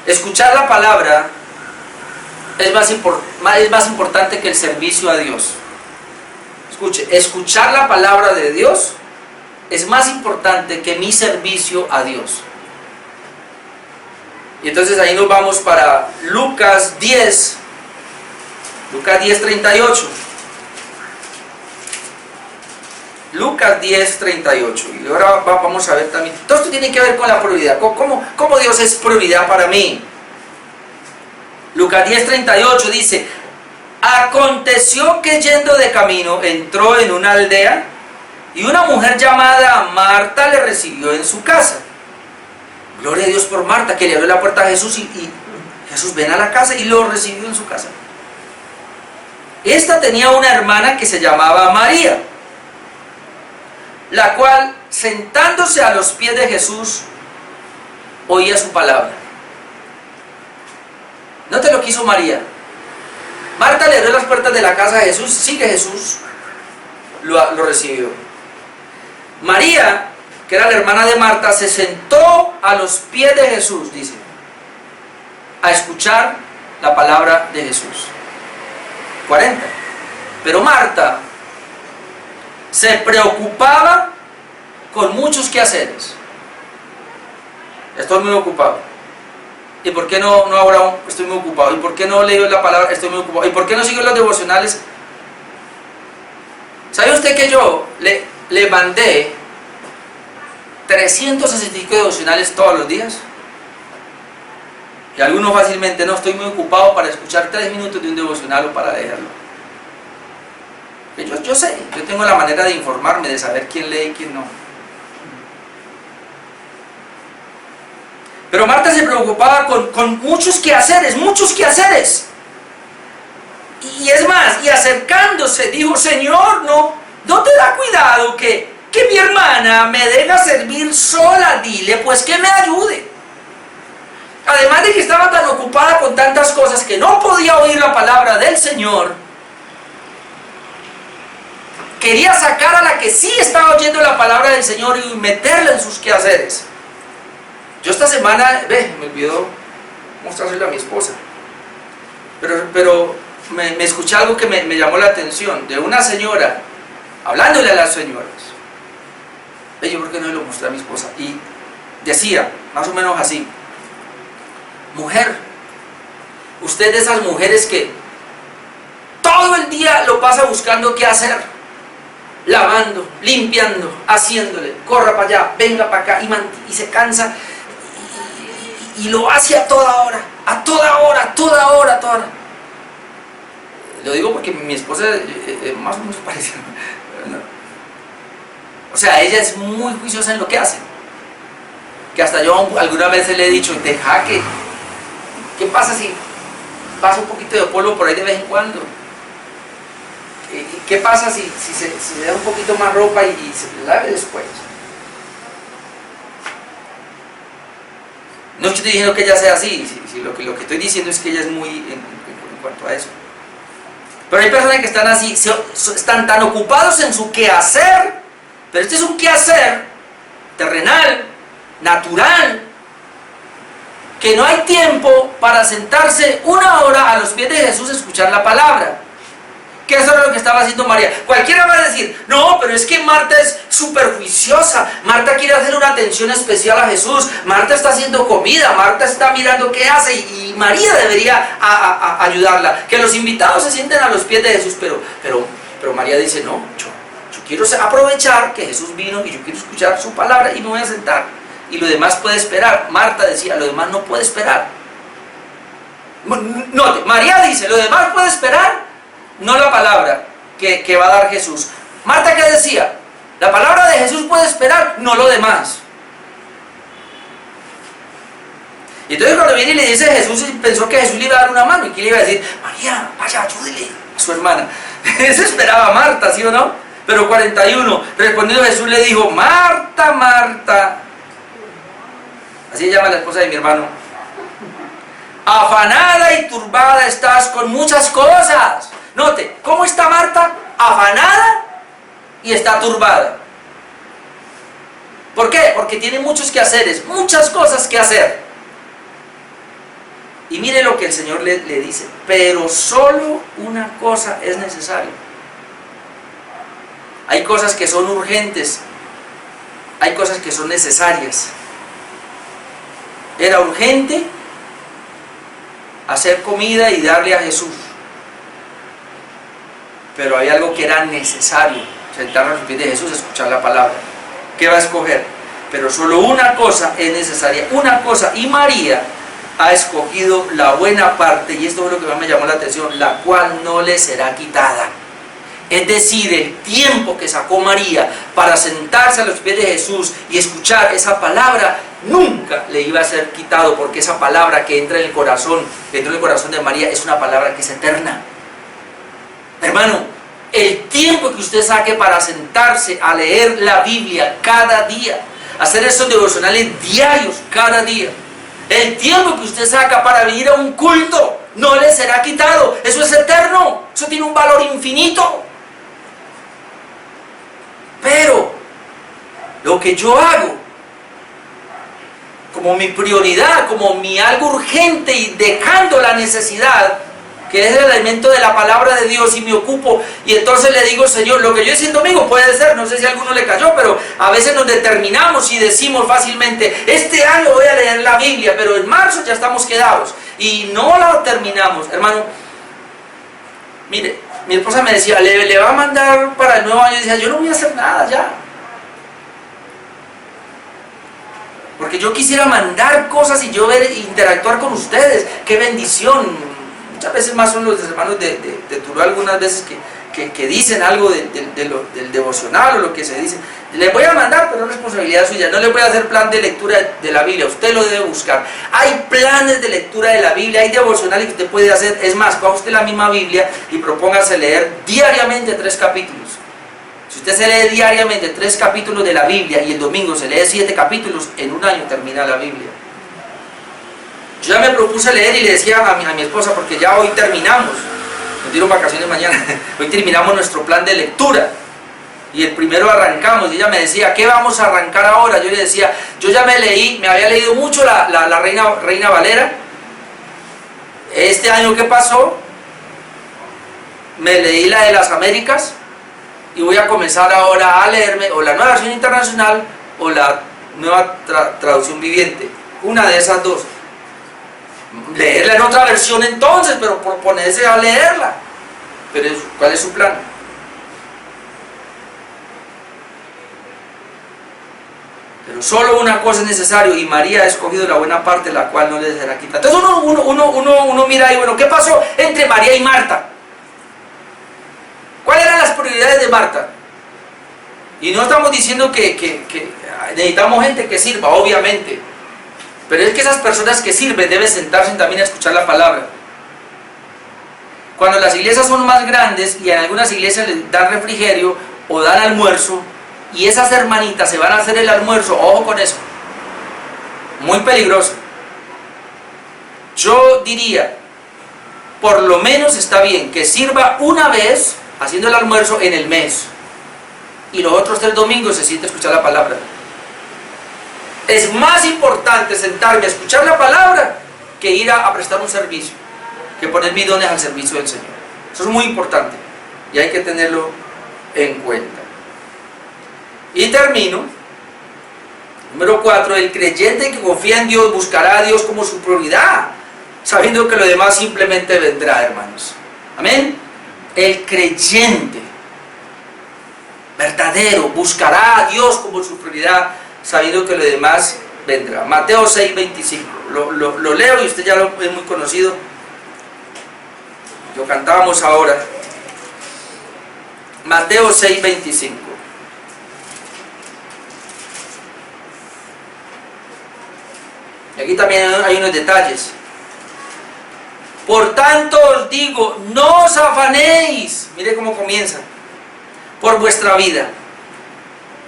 Escuchar la palabra es más importante que el servicio a Dios. Escuche, escuchar la palabra de Dios es más importante que mi servicio a Dios. Y entonces ahí nos vamos para Lucas 10, 38. Lucas 10, 38. Y ahora vamos a ver también. Todo esto tiene que ver con la prioridad. ¿Cómo Dios es prioridad para mí? Lucas 10, 38 dice: aconteció que yendo de camino entró en una aldea y una mujer llamada Marta le recibió en su casa. Gloria a Dios por Marta, que le abrió la puerta a Jesús y Jesús ven a la casa y lo recibió en su casa. Esta tenía una hermana que se llamaba María, la cual, sentándose a los pies de Jesús, oía su palabra. Note lo que hizo María. Marta le abrió las puertas de la casa a Jesús, sí que Jesús lo recibió. María, que era la hermana de Marta, se sentó a los pies de Jesús, dice, a escuchar la palabra de Jesús. 40. Pero Marta se preocupaba con muchos quehaceres. Estoy muy ocupado. ¿Y por qué no ahora estoy muy ocupado? ¿Y por qué no leo la palabra? Estoy muy ocupado. ¿Y por qué no sigo los devocionales? ¿Sabe usted que yo le mandé 365 devocionales todos los días? Y algunos fácilmente no, estoy muy ocupado para escuchar 3 minutos de un devocional o para leerlo. Yo sé, yo tengo la manera de informarme, de saber quién lee y quién no. Pero Marta se preocupaba con muchos quehaceres. Y es más, y acercándose dijo: Señor, no te da cuidado que mi hermana me deja servir sola, dile pues que me ayude. Además de que estaba tan ocupada con tantas cosas que no podía oír la palabra del Señor, quería sacar a la que sí estaba oyendo la palabra del Señor y meterla en sus quehaceres. Yo esta semana, me olvidó mostrárselo a mi esposa, pero me escuché algo que me llamó la atención, de una señora, hablándole a las señoras. Yo creo que no se lo mostré a mi esposa, y decía, más o menos así: mujer, usted de esas mujeres que todo el día lo pasa buscando qué hacer, lavando, limpiando, haciéndole, corra para allá, venga para acá, y se cansa, y lo hace a toda hora. Lo digo porque mi esposa más o menos parece, ¿no? O sea, ella es muy juiciosa en lo que hace, que hasta yo alguna vez le he dicho: deja que, ¿qué pasa si pasa un poquito de polvo por ahí de vez en cuando? ¿Qué pasa si se da un poquito más ropa y se lave después? No estoy diciendo que ella sea así, lo que estoy diciendo es que ella es muy en cuanto a eso. Pero hay personas que están así, están tan ocupados en su quehacer, pero este es un quehacer terrenal, natural, que no hay tiempo para sentarse 1 hora a los pies de Jesús a escuchar la palabra. Que eso era lo que estaba haciendo María. Cualquiera va a decir: no, pero es que Marta es súper juiciosa, Marta quiere hacer una atención especial a Jesús, Marta está haciendo comida, Marta está mirando qué hace, y María debería ayudarla. Que los invitados se sienten a los pies de Jesús, pero María dice: no, yo quiero aprovechar que Jesús vino y yo quiero escuchar su palabra y me voy a sentar, y lo demás puede esperar. Marta decía: lo demás no puede esperar. No, María dice: lo demás puede esperar, no la palabra que va a dar Jesús. Marta, ¿qué decía? La palabra de Jesús puede esperar, no lo demás. Y entonces cuando viene y le dice Jesús, pensó que Jesús le iba a dar una mano, y que le iba a decir: María, vaya, ayúdele a su hermana. Eso esperaba Marta, ¿sí o no? Pero 41, respondiendo Jesús le dijo: Marta, Marta, así se llama la esposa de mi hermano, Afanada y turbada estás con muchas cosas. Note, ¿cómo está Marta? Afanada y está turbada. ¿Por qué? Porque tiene muchos quehaceres, muchas cosas que hacer. Y mire lo que el Señor le dice: pero solo una cosa es necesaria. Hay cosas que son urgentes, hay cosas que son necesarias. Era urgente hacer comida y darle a Jesús, pero había algo que era necesario: sentarnos a los pies de Jesús, escuchar la palabra. ¿Qué va a escoger? Pero solo una cosa es necesaria, una cosa, y María ha escogido la buena parte, y esto es lo que más me llamó la atención, la cual no le será quitada. Es decir, el tiempo que sacó María para sentarse a los pies de Jesús y escuchar esa palabra, nunca le iba a ser quitado, porque esa palabra que entra en el corazón, que entró en el corazón de María, es una palabra que es eterna. Hermano, el tiempo que usted saque para sentarse a leer la Biblia cada día, hacer esos devocionales diarios cada día, el tiempo que usted saca para venir a un culto, no le será quitado. Eso es eterno, eso tiene un valor infinito. Pero lo que yo hago como mi prioridad, como mi algo urgente, y dejando la necesidad, que es el alimento de la palabra de Dios, y me ocupo, y entonces le digo: Señor, lo que yo hice en domingo puede ser, no sé si a alguno le cayó, pero a veces nos determinamos y decimos fácilmente: este año voy a leer la Biblia, pero en marzo ya estamos quedados, y no la terminamos. Hermano, mire, mi esposa me decía: le va a mandar para el nuevo año. Y decía: yo no voy a hacer nada ya, porque yo quisiera mandar cosas y yo interactuar con ustedes. ¡Qué bendición! Muchas veces más son los hermanos de Tuluá, algunas veces que dicen algo del devocional o lo que se dice. Les voy a mandar, pero es responsabilidad suya. No le voy a hacer plan de lectura de la Biblia, usted lo debe buscar. Hay planes de lectura de la Biblia, hay devocionales que usted puede hacer. Es más, coja usted la misma Biblia y propóngase leer diariamente 3 capítulos. Si usted se lee diariamente 3 capítulos de la Biblia y el domingo se lee 7 capítulos, en un año termina la Biblia. Yo ya me propuse leer y le decía a mi esposa, porque ya hoy terminamos, nos dieron vacaciones mañana, hoy terminamos nuestro plan de lectura, y el primero arrancamos, y ella me decía: ¿qué vamos a arrancar ahora? Yo le decía: yo ya me había leído mucho la Reina Valera. Este año que pasó, me leí la de las Américas, y voy a comenzar ahora a leerme o la nueva versión internacional o la nueva traducción viviente, una de esas dos. Leerla en otra versión entonces, pero por ponerse a leerla. Pero ¿cuál es su plan? Pero solo una cosa es necesario, y María ha escogido la buena parte, la cual no le será quitada. Entonces uno mira ahí, bueno, ¿qué pasó entre María y Marta? ¿Cuáles eran las prioridades de Marta? Y no estamos diciendo que necesitamos gente que sirva, obviamente. Pero es que esas personas que sirven deben sentarse también a escuchar la palabra. Cuando las iglesias son más grandes, y en algunas iglesias les dan refrigerio o dan almuerzo, y esas hermanitas se van a hacer el almuerzo, ojo con eso, muy peligroso. Yo diría, por lo menos está bien que sirva una vez haciendo el almuerzo en el mes, y los otros 3 domingos se siente a escuchar la palabra. Es más importante sentarme a escuchar la palabra que ir a prestar un servicio, que poner mis dones al servicio del Señor. Eso es muy importante y hay que tenerlo en cuenta. Y termino. Número 4, el creyente que confía en Dios buscará a Dios como su prioridad, sabiendo que lo demás simplemente vendrá, hermanos. Amén. El creyente verdadero buscará a Dios como su prioridad, sabiendo que lo demás vendrá. Mateo 6:25. Lo leo y usted ya lo es muy conocido. Lo cantábamos ahora. Mateo 6:25. Y aquí también hay unos detalles. Por tanto os digo, no os afanéis. Mire cómo comienza. Por vuestra vida,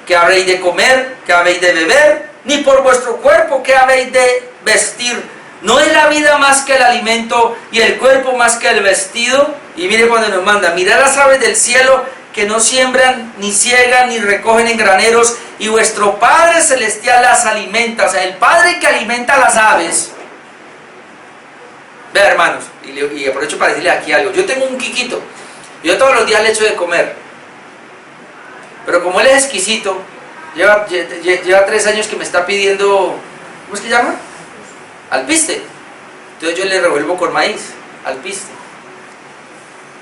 ¿qué habréis de comer? ¿Qué habéis de beber? Ni por vuestro cuerpo, ¿qué habéis de vestir? ¿No es la vida más que el alimento y el cuerpo más que el vestido? Y mire cuando nos manda, mirad las aves del cielo que no siembran, ni ciegan, ni recogen en graneros, y vuestro Padre Celestial las alimenta. O sea, el Padre que alimenta a las aves. Vea, hermanos, y aprovecho para decirle aquí algo. Yo tengo un quiquito, yo todos los días le echo de comer, pero como él es exquisito, lleva 3 años que me está pidiendo, ¿cómo es que llama? Alpiste. Entonces yo le revuelvo con maíz, alpiste.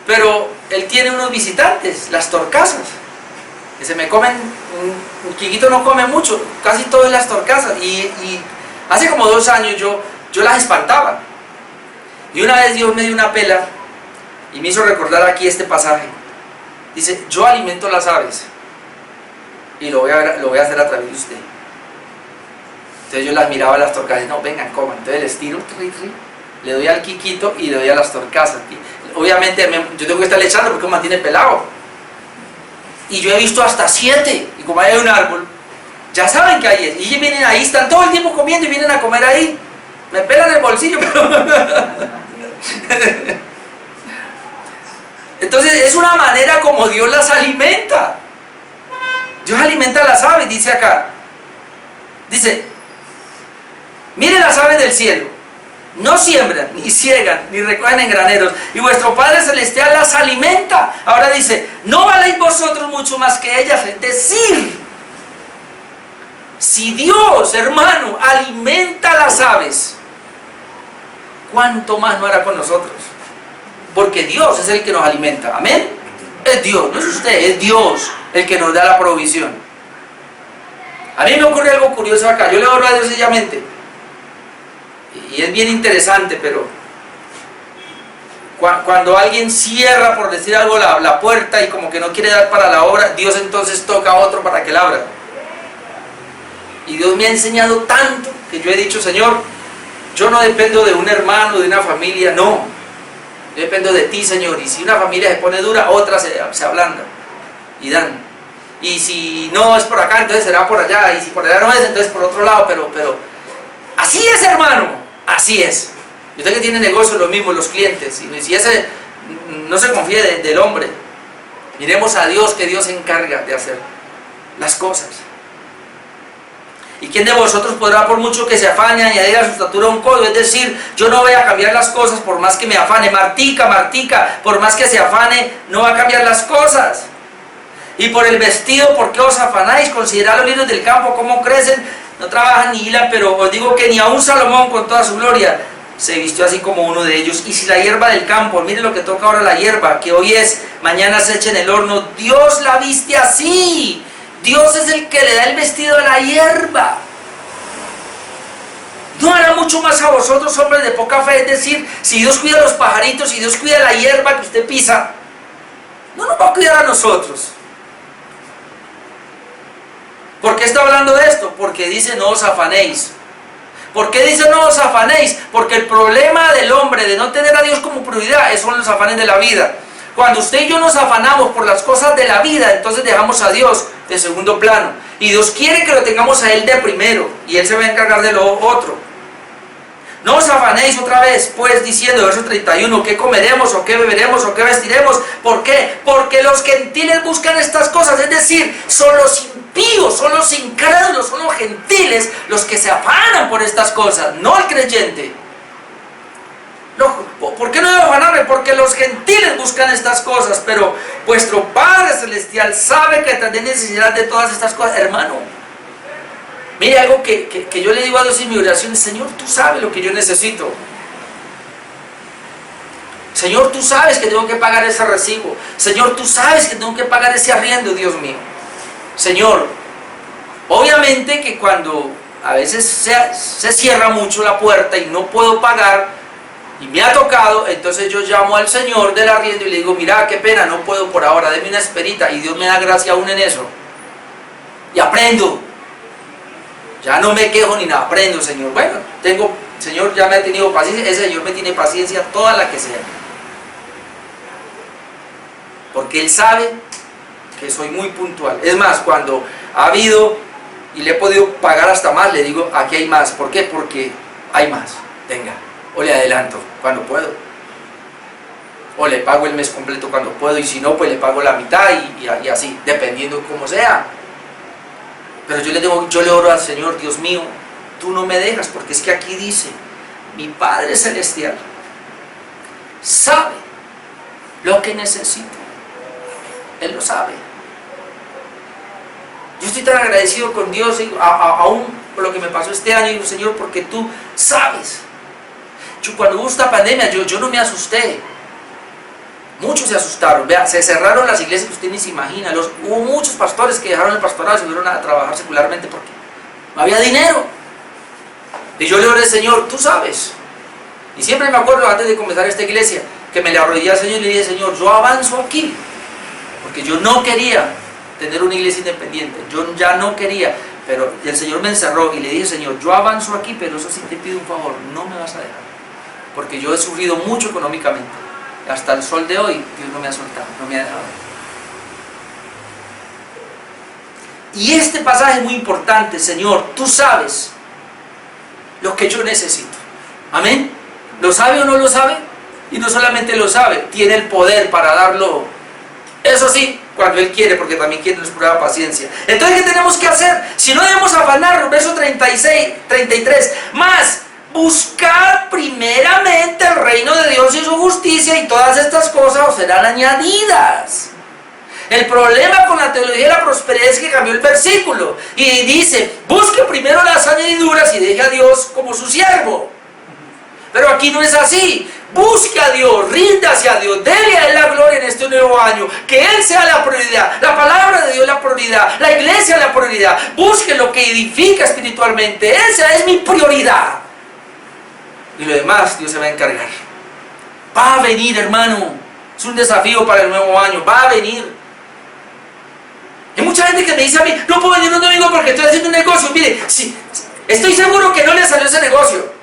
Pero él tiene unos visitantes, las torcasas, que se me comen, un quiquito no come mucho, casi todo es las torcasas, y hace como 2 años yo las espantaba. Y una vez Dios me dio una pela y me hizo recordar aquí este pasaje. Dice, yo alimento las aves y lo voy a hacer a través de usted. Entonces yo las miraba a las torcasas, no, vengan, coman. Entonces les tiro, le doy al quiquito y le doy a las torcasas. Obviamente yo tengo que estarle echando porque me mantiene pelado. Y yo he visto hasta 7, y como hay un árbol, ya saben que ahí es. Y ellos vienen ahí, están todo el tiempo comiendo y vienen a comer ahí. Me pelan el bolsillo, pero... Entonces es una manera como Dios las alimenta. Dios alimenta a las aves, dice acá. Dice, miren las aves del cielo, no siembran, ni ciegan, ni recogen en graneros, y vuestro Padre Celestial las alimenta. Ahora dice, ¿no valéis vosotros mucho más que ellas? Es decir, si Dios, hermano, alimenta a las aves, ¿cuánto más no hará con nosotros? Porque Dios es el que nos alimenta, amén. Es Dios, no es usted, es Dios el que nos da la provisión. A mí me ocurre algo curioso acá. Yo le oro a Dios sencillamente, y es bien interesante, pero cuando alguien cierra, por decir algo, la puerta y como que no quiere dar para la obra, Dios entonces toca a otro para que la abra. Y Dios me ha enseñado tanto que yo he dicho, Señor, yo no dependo de un hermano, de una familia, no. Yo dependo de ti, Señor. Y si una familia se pone dura, otra se ablanda y dan. Y si no es por acá, entonces será por allá. Y si por allá no es, entonces por otro lado. Pero así es, hermano. Así es. Y usted que tiene negocio, lo mismo, los clientes. Y si ese no se confía del hombre, miremos a Dios, que Dios se encarga de hacer las cosas. ¿Y quién de vosotros podrá, por mucho que se afane, añadir a su estatura un codo? Es decir, yo no voy a cambiar las cosas por más que me afane. Martica, por más que se afane, no va a cambiar las cosas. Y por el vestido, ¿por qué os afanáis? Considerad los lirios del campo, cómo crecen, no trabajan ni hilan, pero os digo que ni aun Salomón con toda su gloria se vistió así como uno de ellos. Y si la hierba del campo, mire lo que toca ahora la hierba, que hoy es, mañana se echa en el horno, Dios la viste así. Dios es el que le da el vestido a la hierba. ¿No hará mucho más a vosotros, hombres de poca fe? Es decir, si Dios cuida a los pajaritos, si Dios cuida la hierba que usted pisa, ¿no nos va a cuidar a nosotros? ¿Por qué está hablando de esto? Porque dice no os afanéis. ¿Por qué dice no os afanéis? Porque el problema del hombre de no tener a Dios como prioridad son los afanes de la vida. Cuando usted y yo nos afanamos por las cosas de la vida, entonces dejamos a Dios de segundo plano. Y Dios quiere que lo tengamos a Él de primero, y Él se va a encargar de lo otro. No os afanéis otra vez, pues, diciendo, verso 31, ¿qué comeremos, o qué beberemos, o qué vestiremos? ¿Por qué? Porque los gentiles buscan estas cosas, es decir, son los impíos, son los incrédulos, son los gentiles los que se afanan por estas cosas, no el creyente. No, ¿por qué no debo afanarme? Porque los gentiles buscan estas cosas, pero vuestro Padre Celestial sabe que tendré necesidad de todas estas cosas, hermano. Mire algo que yo le digo a Dios en mi oración: Señor, tú sabes lo que yo necesito. Señor, tú sabes que tengo que pagar ese recibo. Señor, tú sabes que tengo que pagar ese arriendo, Dios mío. Señor, obviamente que cuando a veces se cierra mucho la puerta y no puedo pagar, y me ha tocado, entonces yo llamo al Señor del arriendo y le digo: mira, qué pena, no puedo por ahora, deme una esperita. Y Dios me da gracia aún en eso. Y aprendo. Ya no me quejo ni nada, aprendo, Señor. Bueno, Señor ya me ha tenido paciencia, ese Señor me tiene paciencia toda la que sea. Porque Él sabe que soy muy puntual. Es más, cuando ha habido y le he podido pagar hasta más, le digo: aquí hay más. ¿Por qué? Porque hay más. venga, o le adelanto cuando puedo, o le pago el mes completo cuando puedo, y si no, pues le pago la mitad, y así, dependiendo cómo sea. Pero yo le oro al Señor: Dios mío, tú no me dejas, porque es que aquí dice, mi Padre Celestial sabe lo que necesito, Él lo sabe. Yo estoy tan agradecido con Dios, aún por lo que me pasó este año, y digo: Señor, porque tú sabes. Cuando hubo esta pandemia, yo no me asusté. Muchos se asustaron. Vea, se cerraron las iglesias que usted ni se imagina. Hubo muchos pastores que dejaron el pastorado y se fueron a trabajar secularmente porque no había dinero. Y yo le oré: Señor, tú sabes. Y siempre me acuerdo, antes de comenzar esta iglesia, que me le arrodillé al Señor y le dije: Señor, yo avanzo aquí, porque yo no quería tener una iglesia independiente, yo ya no quería, pero el Señor me encerró, y le dije: Señor, yo avanzo aquí, pero eso sí te pido un favor, no me vas a dejar, porque yo he sufrido mucho económicamente, hasta el sol de hoy Dios no me ha soltado, no me ha dejado. Y este pasaje es muy importante: Señor, tú sabes lo que yo necesito. Amén. ¿Lo sabe o no lo sabe? Y no solamente lo sabe, tiene el poder para darlo. Eso sí, cuando Él quiere, porque también quiere nos prueba paciencia. Entonces, ¿qué tenemos que hacer? Si no debemos afanarnos, verso 33, más buscar primeramente el reino de Dios y su justicia, y todas estas cosas os serán añadidas. El problema con la teología de la prosperidad es que cambió el versículo y dice: busque primero las añadiduras y deje a Dios como su siervo. Pero aquí no es así. Busque a Dios, rinda hacia Dios, dele a Él la gloria en este nuevo año, que Él sea la prioridad, la palabra de Dios la prioridad, la iglesia la prioridad. Busque lo que edifica espiritualmente, esa es mi prioridad, y lo demás Dios se va a encargar. Va a venir, hermano, es un desafío para el nuevo año, va a venir. Hay mucha gente que me dice a mí: no puedo venir un domingo porque estoy haciendo un negocio. Mire, sí, estoy seguro que no le salió ese negocio.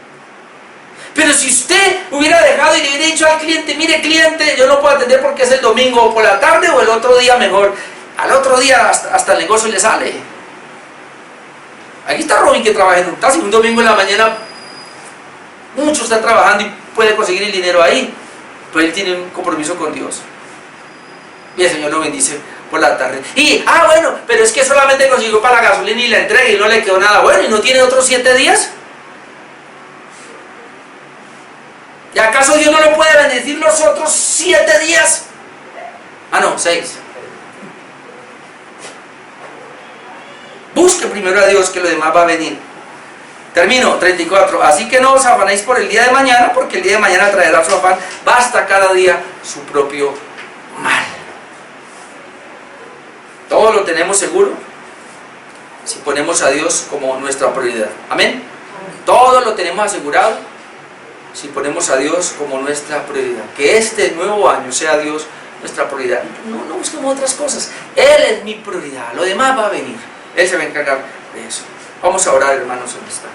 Pero si usted hubiera dejado y le hubiera dicho al cliente: mire, cliente, yo no puedo atender porque es el domingo, o por la tarde o el otro día mejor, al otro día hasta el negocio le sale. Aquí está Robin, que trabaja en un taxi, un domingo en la mañana mucho está trabajando y puede conseguir el dinero ahí, pero él tiene un compromiso con Dios y el Señor lo bendice por la tarde. Y, bueno, pero es que solamente consiguió para la gasolina y la entrega y no le quedó nada bueno, y no tiene otros 7 días. ¿Y acaso Dios no lo puede bendecir los otros 7 días? No, 6. Busque primero a Dios, que lo demás va a venir. Termino, 34. Así que no os afanéis por el día de mañana, porque el día de mañana traerá su afán. Basta cada día su propio mal. Todo lo tenemos seguro si ponemos a Dios como nuestra prioridad. Amén. Todo lo tenemos asegurado si ponemos a Dios como nuestra prioridad. Que este nuevo año sea Dios nuestra prioridad. No busquemos otras cosas. Él es mi prioridad. Lo demás va a venir. Él se va a encargar de eso. Vamos a orar, hermanos, en esta.